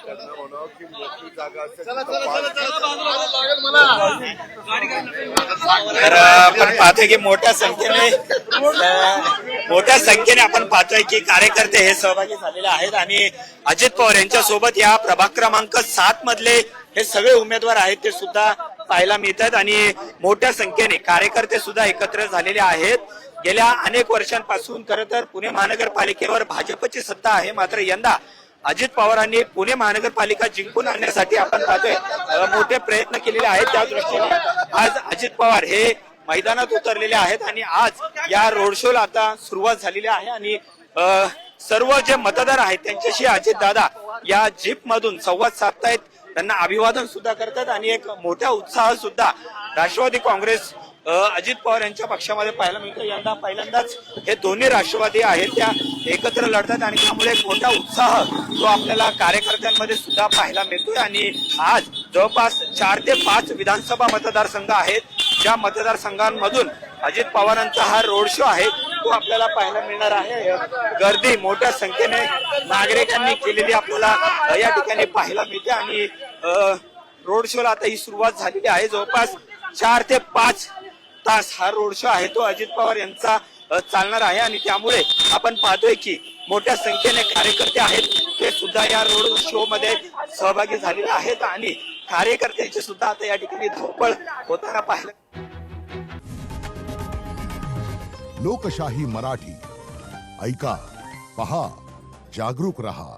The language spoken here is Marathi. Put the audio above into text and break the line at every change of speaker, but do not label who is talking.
त्यांना म्हणावं की मोठी जागा असेल
तर आपण पाहतोय की मोठ्या संख्येने आपण पाहतोय की कार्यकर्ते हे सहभागी झालेले आहेत आणि अजित पवार यांच्या सोबत या प्रभाग क्रमांक 7 मधले हे सगळे उमेदवार आहेत ते सुद्धा पाहायला मिळतात आणि मोठ्या संख्येने कार्यकर्ते सुद्धा एकत्र झालेले आहेत. गेल्या अनेक वर्षांपासून खरं तर पुणे महानगरपालिकेवर भाजपची सत्ता आहे, मात्र यंदा अजित पवारांनी पुणे महानगरपालिका जिंकून आणण्यासाठी आपण पाहतोय मोठे प्रयत्न केलेले आहेत. त्या दृष्टीने आज अजित पवार हे मैदानात उतरलेले आहेत आणि आज या रोड शोला आता सुरुवात झालेली आहे आणि सर्व जे मतदार आहेत त्यांच्याशी अजित दादा या जीप मधून संवाद साधतायत, त्यांना अभिवादन सुद्धा करतात आणि एक मोठा उत्साह सुद्धा राष्ट्रवादी काँग्रेस अजित पवार यांच्या पक्षामध्ये पाहायला मिळतो. यंदा पहिल्यांदाच हे दोन्ही राष्ट्रवादी आहेत त्या एकत्र लढतात आणि त्यामुळे एक मोठा उत्साह तो आपल्याला कार्यकर्त्यांमध्ये सुद्धा पाहायला मिळतोय आणि आज जवळपास 4 ते 5 विधानसभा मतदारसंघ आहेत, ज्या मतदारसंघांमधून अजित पवारांचा हा रोड शो आहे तो आपल्याला पाहायला मिळणार आहे. गर्दी मोठ्या संख्येने नागरिकांनी केलेली आपल्याला या ठिकाणी पाहायला मिळते आणि रोड शोला आता ही सुरुवात झालेली आहे. जवळपास 4 ते 5 तास हा रोड शो आहे तो अजित पवार यांचा चालणार आहे आणि त्यामुळे आपण पाहतोय की मोठ्या संख्येने कार्यकर्ते आहेत ते सुद्धा या रोड शो मध्ये सहभागी झालेले आहेत आणि कार्यकर्त्यांची सुद्धा आता या ठिकाणी धावपळ होताना पाहिलं.
लोकशाही मराठी ऐका, पहा, जागरूक रहा.